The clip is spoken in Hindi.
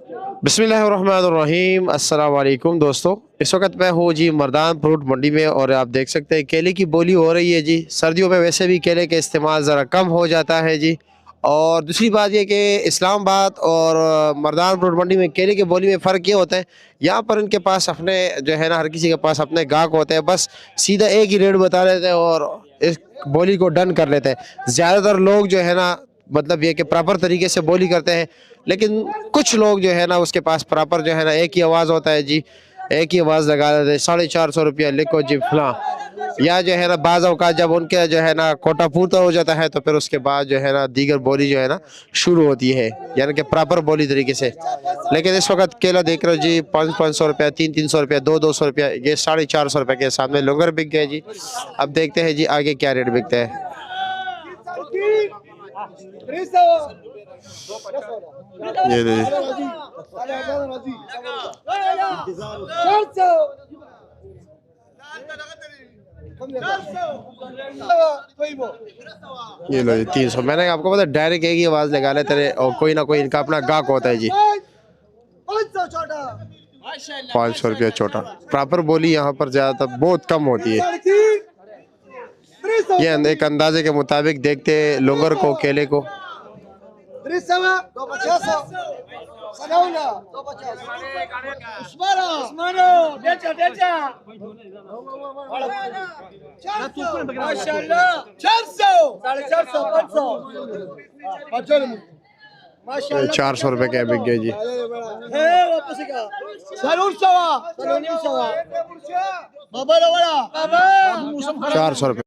बिस्मिल्लाहिर्रहमानिर्रहीम। अस्सलाम वालेकुम दोस्तों, इस वक्त मैं हूँ जी मर्दान फ्रूट मंडी में और आप देख सकते हैं केले की बोली हो रही है जी। सर्दियों में वैसे भी केले का इस्तेमाल ज़रा कम हो जाता है जी। और दूसरी बात ये कि इस्लामाबाद और मर्दान फ्रूट मंडी में केले की बोली में फ़र्क ये होता है, यहाँ पर इनके पास अपने जो है ना हर किसी के पास अपने गाहक होते हैं, बस सीधा एक ही रेट बता देते हैं और इस बोली को डन कर लेते हैं। ज़्यादातर लोग जो है ना मतलब ये कि प्रॉपर तरीके से बोली करते हैं, लेकिन कुछ लोग जो है ना उसके पास प्रॉपर जो है ना एक ही आवाज़ होता है जी, एक ही आवाज़ लगा देते हैं 450 रुपया लिखो जी फलां। या जो है ना बाज़ औक़ात जब उनके जो है ना कोटा पूरा हो जाता है तो फिर उसके बाद जो है ना दीगर बोली जो है ना शुरू होती है, यानी कि प्रॉपर बोली तरीके से। लेकिन इस वक्त केला देख रहे हो जी 500 रुपया, 300 रुपया, 200 रुपया, ये 450 रुपये के सामने लोगर बिक गए जी। अब देखते हैं जी आगे क्या रेट बिकते हैं। ये ये लो जी 300। मैंने आपको पता डायरेक्ट एक ही आवाज़ लगा लेते रहे और कोई ना कोई इनका अपना गाहक होता है जी। 500 रुपया छोटा, प्रॉपर बोली यहाँ पर ज़्यादातर बहुत कम होती है। ये एक अंदाजे के मुताबिक देखते लोगर को केले को। ये 400 रुपये के बिक गए जी। 400 रुपये।